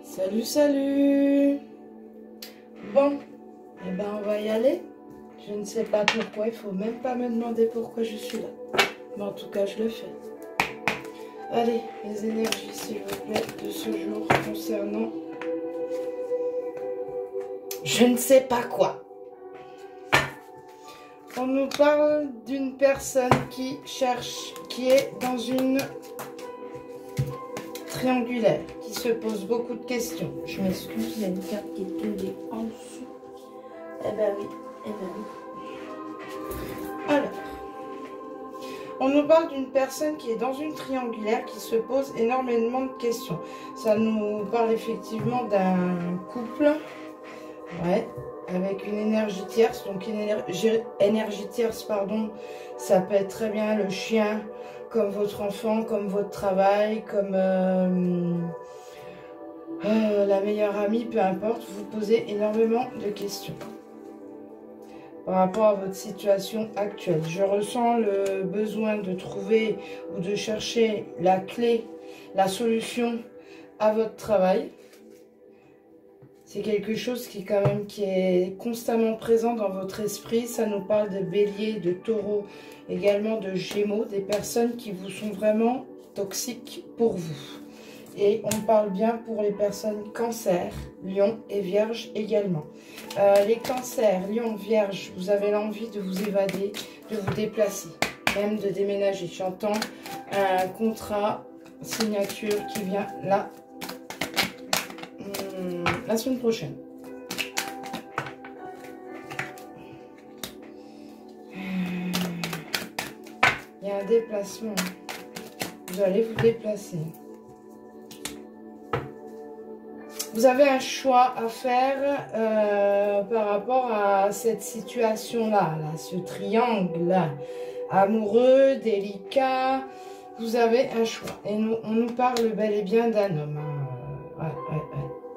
Salut, salut. Bon, eh ben on va y aller. Je ne sais pas pourquoi, il faut même pas me demander pourquoi je suis là. Mais en tout cas, je le fais. Allez, les énergies, s'il vous plaît, de ce jour concernant... Je ne sais pas quoi. On nous parle d'une personne qui cherche, qui est dans une triangulaire, qui se pose beaucoup de questions. Je m'excuse, il y a une carte qui est tombée en dessous. Eh ben oui, eh ben oui. Alors, on nous parle d'une personne qui est dans une triangulaire, qui se pose énormément de questions. Ça nous parle effectivement d'un couple, ouais, avec une énergie tierce. Donc une énergie tierce, pardon, ça peut être très bien le chien, comme votre enfant, comme votre travail, comme la meilleure amie, peu importe. Vous posez énormément de questions par rapport à votre situation actuelle. Je ressens le besoin de trouver ou de chercher la clé, la solution à votre travail. C'est quelque chose qui est constamment présent dans votre esprit. Ça nous parle de bélier, de taureau, également de gémeaux, des personnes qui vous sont vraiment toxiques pour vous. Et on parle bien pour les personnes cancer, lion et vierge également. Les cancers, lion, vierge, vous avez l'envie de vous évader, de vous déplacer, même de déménager. J'entends un contrat, signature qui vient là, la semaine prochaine. Il y a un déplacement. Vous allez vous déplacer. Vous avez un choix à faire par rapport à cette situation-là, là, ce triangle-là, amoureux, délicat. Vous avez un choix. Et on nous parle bel et bien d'un homme.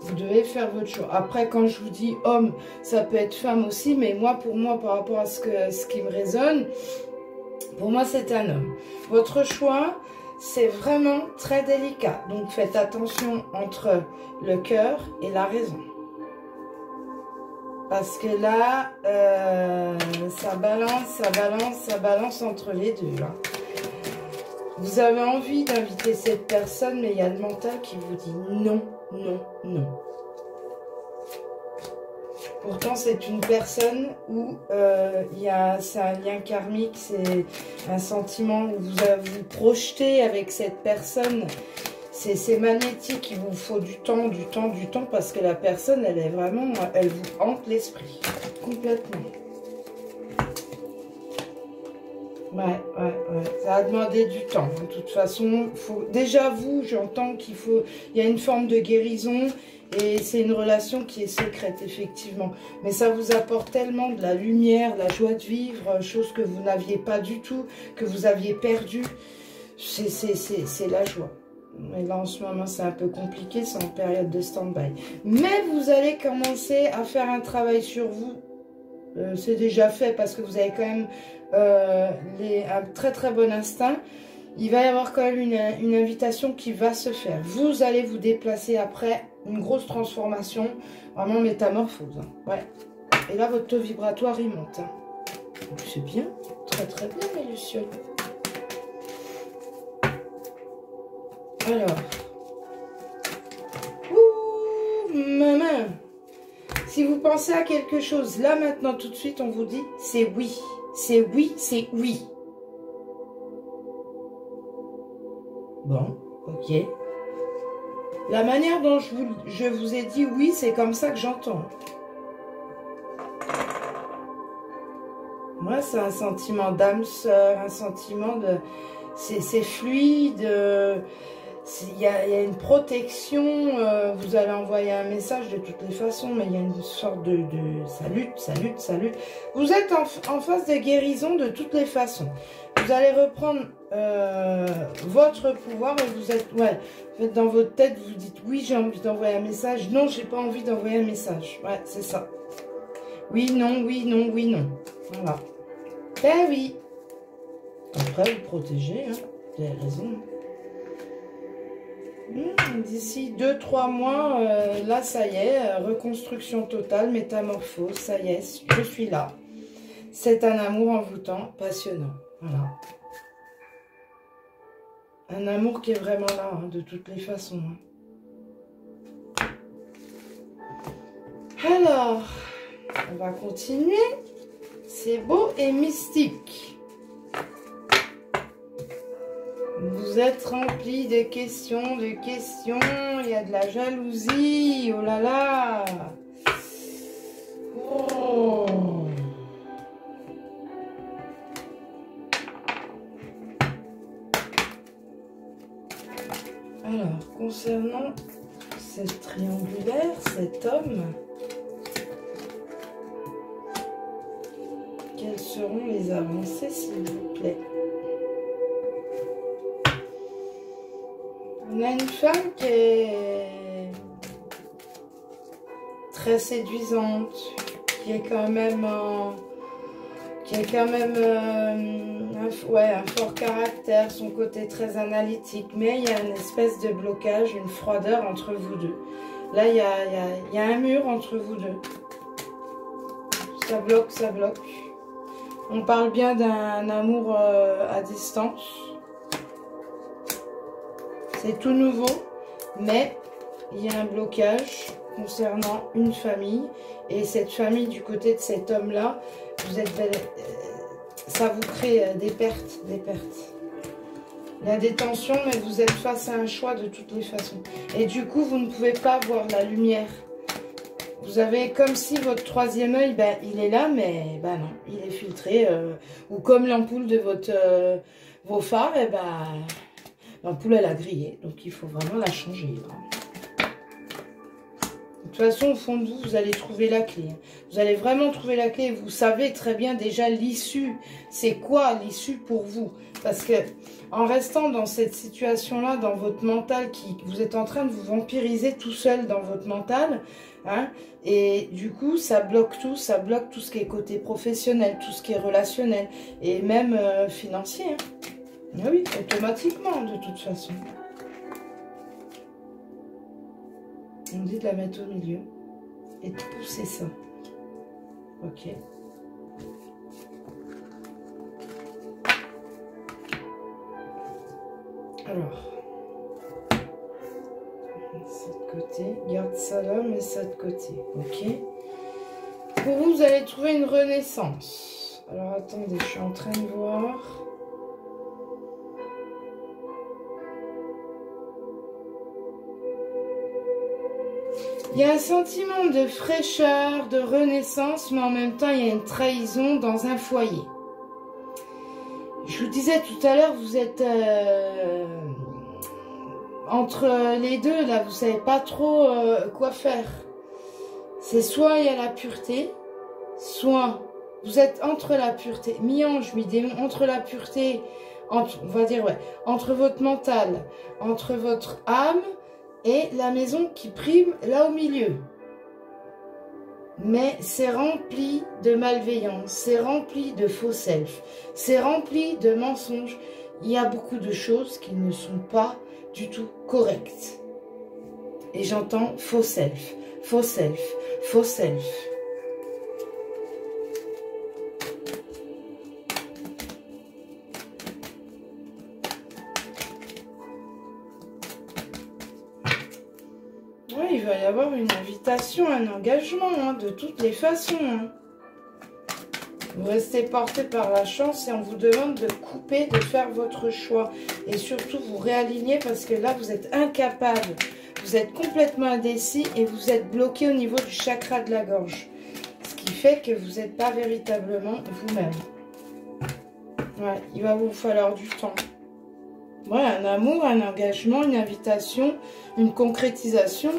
Vous devez faire votre choix. Après, quand je vous dis homme, ça peut être femme aussi, mais pour moi, par rapport à ce qui me résonne, pour moi, c'est un homme. Votre choix, c'est vraiment très délicat. Donc, faites attention entre le cœur et la raison. Parce que là, ça balance entre les deux. Hein. Vous avez envie d'inviter cette personne, mais il y a le mental qui vous dit non, non, non. Pourtant, c'est une personne où c'est un lien karmique, c'est un sentiment où vous projetez avec cette personne. C'est magnétique, il vous faut du temps, parce que la personne, elle vous hante l'esprit, complètement. Ouais. Ça a demandé du temps. De toute façon, déjà vous, j'entends qu'il y a une forme de guérison et c'est une relation qui est secrète, effectivement. Mais ça vous apporte tellement de la lumière, de la joie de vivre, chose que vous n'aviez pas du tout, que vous aviez perdu. C'est la joie. Mais là, en ce moment, c'est un peu compliqué, c'est en période de stand-by. Mais vous allez commencer à faire un travail sur vous. C'est déjà fait parce que vous avez quand même un très très bon instinct. Il va y avoir quand même une invitation qui va se faire. Vous allez vous déplacer après une grosse transformation, vraiment métamorphose. Hein. Ouais. Et là, votre taux vibratoire, il monte. Hein. C'est bien, très très bien, mes lucioles. Alors, ouh, maman. Si vous pensez à quelque chose, là, maintenant, tout de suite, on vous dit, c'est oui. C'est oui, c'est oui. Bon, ok. La manière dont je vous ai dit oui, c'est comme ça que j'entends. Moi, c'est un sentiment d'âme sœur, un sentiment de... C'est fluide... Il y a une protection, vous allez envoyer un message de toutes les façons, mais il y a une sorte de salut. Vous êtes en phase de guérison de toutes les façons. Vous allez reprendre votre pouvoir et vous êtes, dans votre tête, vous dites oui, j'ai envie d'envoyer un message. Non, j'ai pas envie d'envoyer un message. Ouais, c'est ça. Oui, non, oui, non, oui, non. Voilà. Ben oui. Après, vous protégez, hein. Vous avez raison. D'ici 2-3 mois, là, ça y est, reconstruction totale, métamorphose, ça y est, je suis là. C'est un amour envoûtant, passionnant. Voilà. Un amour qui est vraiment là, hein, de toutes les façons. Hein. Alors, on va continuer. C'est beau et mystique. Vous êtes rempli de questions, il y a de la jalousie, oh là là. Oh. Alors, concernant cette triangulaire, cet homme, quelles seront les avancées, s'il vous plaît? On a une femme qui est très séduisante, qui est quand même un fort caractère, son côté très analytique, mais il y a une espèce de blocage, une froideur entre vous deux. Là, il y a un mur entre vous deux. Ça bloque, ça bloque. On parle bien d'un amour à distance. C'est tout nouveau, mais il y a un blocage concernant une famille. Et cette famille, du côté de cet homme-là, ça vous crée des pertes, Il y a des tensions, mais vous êtes face à un choix de toutes les façons. Et du coup, vous ne pouvez pas voir la lumière. Vous avez comme si votre troisième œil, ben, il est là, mais ben non, il est filtré. Ou comme l'ampoule de vos phares, et ben, l'ampoule, elle a grillé. Donc, il faut vraiment la changer. Là. De toute façon, au fond de vous, vous allez trouver la clé. Vous allez vraiment trouver la clé. Vous savez très bien déjà l'issue. C'est quoi l'issue pour vous? Parce que en restant dans cette situation-là, dans votre mental, vous êtes en train de vous vampiriser tout seul dans votre mental. Hein, et du coup, ça bloque tout ce qui est côté professionnel, tout ce qui est relationnel. Et même financier. Hein. Oui, automatiquement, de toute façon. On dit de la mettre au milieu et de pousser ça. Ok. Alors, ça de côté. Garde ça là, mais ça de côté. Ok. Pour vous, vous allez trouver une renaissance. Alors, attendez, je suis en train de voir. Il y a un sentiment de fraîcheur, de renaissance, mais en même temps, il y a une trahison dans un foyer. Je vous disais tout à l'heure, vous êtes entre les deux, là, vous ne savez pas trop quoi faire. C'est soit il y a la pureté, soit vous êtes entre la pureté, mi-ange, mi-démon, entre la pureté, on va dire, ouais, entre votre mental, entre votre âme, et la maison qui prime là au milieu. Mais c'est rempli de malveillance, c'est rempli de faux self, c'est rempli de mensonges. Il y a beaucoup de choses qui ne sont pas du tout correctes. Et j'entends faux self, faux self, faux self. Il va y avoir une invitation, un engagement, hein, de toutes les façons. Hein. Vous restez porté par la chance et on vous demande de couper, de faire votre choix. Et surtout, vous réalignez parce que là, vous êtes incapable. Vous êtes complètement indécis et vous êtes bloqué au niveau du chakra de la gorge. Ce qui fait que vous n'êtes pas véritablement vous-même. Ouais, il va vous falloir du temps. Voilà, un amour, un engagement, une invitation, une concrétisation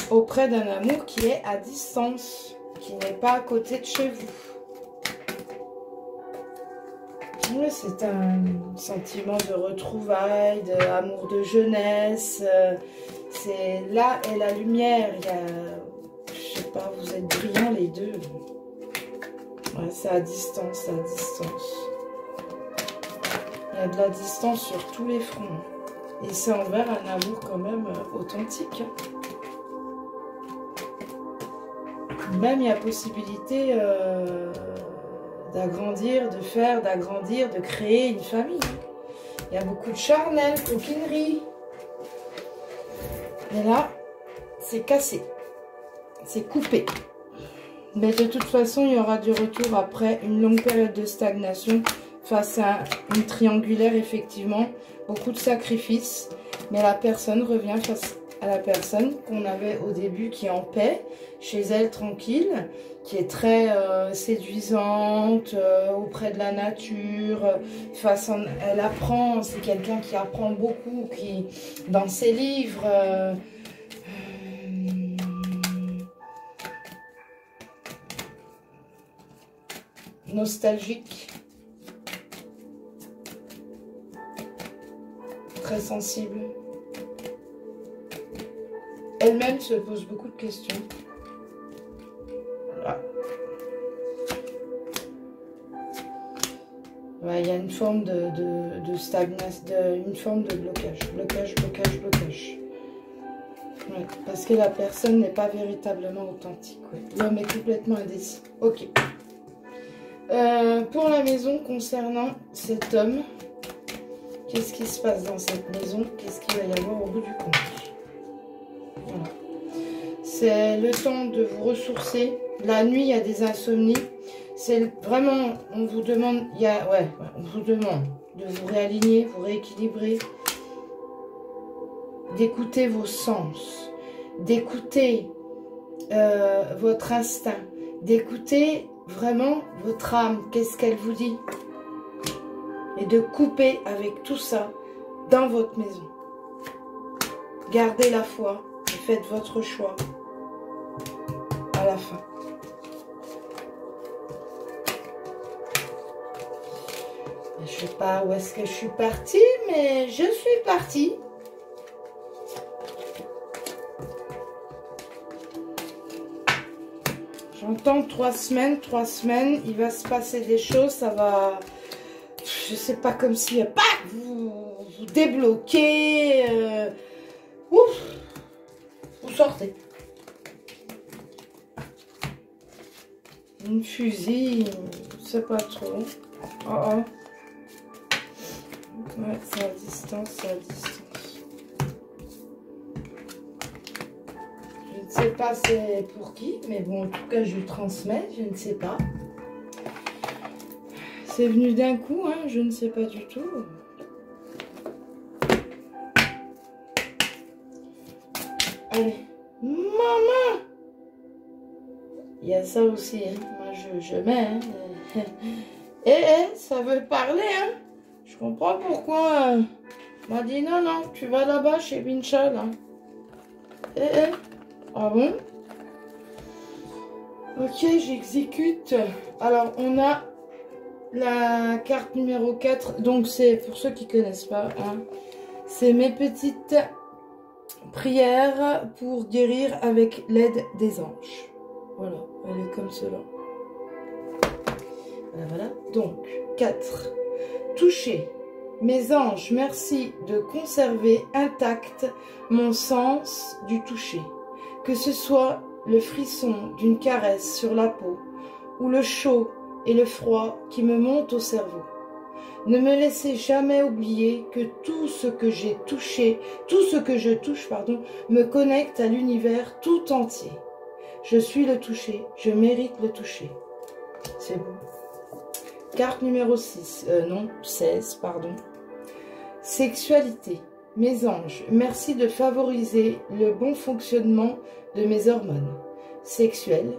auprès d'un amour qui est à distance, qui n'est pas à côté de chez vous. Oui, c'est un sentiment de retrouvailles, d'amour de jeunesse. C'est là est la lumière. Il y a, je sais pas, vous êtes brillants les deux. Ouais, c'est à distance, c'est à distance. Il y a de la distance sur tous les fronts. Et c'est envers un amour quand même authentique. Hein. Même il y a possibilité d'agrandir, d'agrandir, de créer une famille. Il y a beaucoup de charnel, coquinerie. Et là, c'est cassé. C'est coupé. Mais de toute façon, il y aura du retour après une longue période de stagnation face à une triangulaire, effectivement. Beaucoup de sacrifices. Mais la personne revient face à la personne qu'on avait au début, qui est en paix, chez elle, tranquille, qui est très séduisante, auprès de la nature. Elle apprend, c'est quelqu'un qui apprend beaucoup, qui, dans ses livres... nostalgique, très sensible. Elle-même se pose beaucoup de questions. Voilà. Ouais, il y a une forme de stagnation, une forme de blocage. Blocage. Ouais, parce que la personne n'est pas véritablement authentique. Ouais. L'homme est complètement indécis. Ok. Pour la maison concernant cet homme, qu'est-ce qui se passe dans cette maison? Qu'est-ce qu'il va y avoir au bout du compte? Voilà. C'est le temps de vous ressourcer. La nuit, il y a des insomnies. C'est vraiment, on vous demande, on vous demande de vous réaligner, vous rééquilibrer, d'écouter vos sens, d'écouter votre instinct, d'écouter vraiment votre âme, qu'est-ce qu'elle vous dit, et de couper avec tout ça dans votre maison. Gardez la foi et faites votre choix à la fin. Je ne sais pas où est-ce que je suis partie, mais je suis partie. J'entends 3 semaines, il va se passer des choses, ça va, je sais pas, comme si, vous débloquez, ouf, vous sortez. Une fusille, je sais pas trop. Oh. Ouais, c'est à distance, Je ne sais pas c'est pour qui, mais bon, en tout cas, je transmets, je ne sais pas. C'est venu d'un coup, hein, je ne sais pas du tout. Allez, maman! Il y a ça aussi, hein. Moi, je mets, hein. Ça veut parler, hein. Je comprends pourquoi. M'a dit, non, tu vas là-bas chez Vincha, là. Ah bon? Ok, j'exécute. Alors, on a la carte numéro 4. Donc, c'est pour ceux qui ne connaissent pas. Hein, c'est mes petites prières pour guérir avec l'aide des anges. Voilà, elle est comme cela. Voilà. Donc, 4. Toucher. Mes anges, merci de conserver intact mon sens du toucher. Que ce soit le frisson d'une caresse sur la peau ou le chaud et le froid qui me montent au cerveau. Ne me laissez jamais oublier que tout ce que j'ai touché, tout ce que je touche, me connecte à l'univers tout entier. Je suis le toucher, je mérite le toucher. C'est beau. Carte numéro 16, pardon. Sexualité. Mes anges, merci de favoriser le bon fonctionnement de mes hormones sexuelles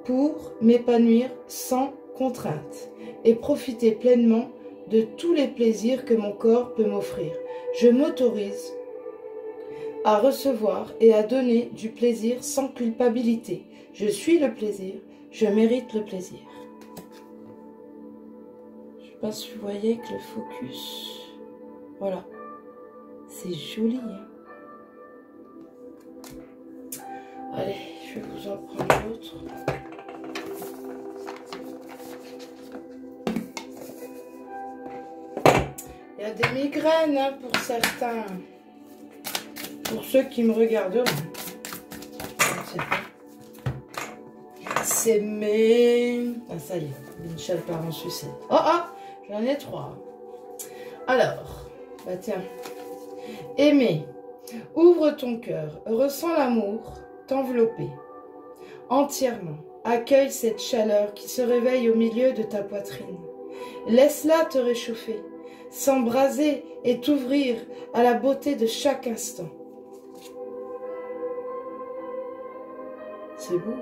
pour m'épanouir sans contrainte et profiter pleinement de tous les plaisirs que mon corps peut m'offrir. Je m'autorise à recevoir et à donner du plaisir sans culpabilité. Je suis le plaisir, je mérite le plaisir. Je ne sais pas si vous voyez que le focus... Voilà. C'est joli, hein. Allez, je vais vous en prendre l'autre. Il y a des migraines, hein, pour certains. pour ceux qui me regarderont. S'aimer. Ah, ça y est, Michel part en sucette. Oh, oh, j'en ai 3. Alors, bah tiens. Aimer. Ouvre ton cœur, ressens l'amour t'envelopper entièrement. Accueille cette chaleur qui se réveille au milieu de ta poitrine. Laisse-la te réchauffer, s'embraser et t'ouvrir à la beauté de chaque instant. C'est beau.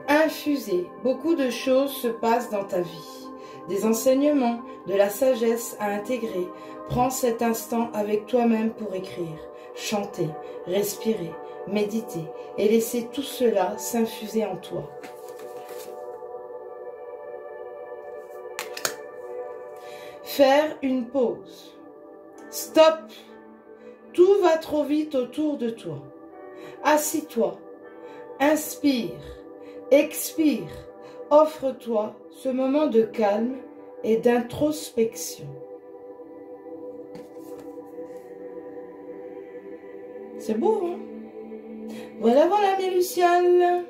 Infuser. Beaucoup de choses se passent dans ta vie. Des enseignements, de la sagesse à intégrer. Prends cet instant avec toi-même pour écrire, chanter, respirer, méditer et laisser tout cela s'infuser en toi. Faire une pause. Stop. Tout va trop vite autour de toi. Assis-toi. Inspire. Expire. Offre-toi ce moment de calme et d'introspection. C'est beau, hein? Voilà, voilà mes lucioles.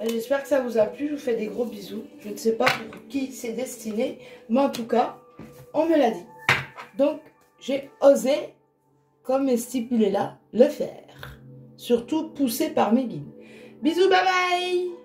J'espère que ça vous a plu. Je vous fais des gros bisous. Je ne sais pas pour qui c'est destiné, mais en tout cas, on me l'a dit. Donc, j'ai osé, comme est stipulé là, le faire. Surtout poussé par mes guides. Bisous, bye bye!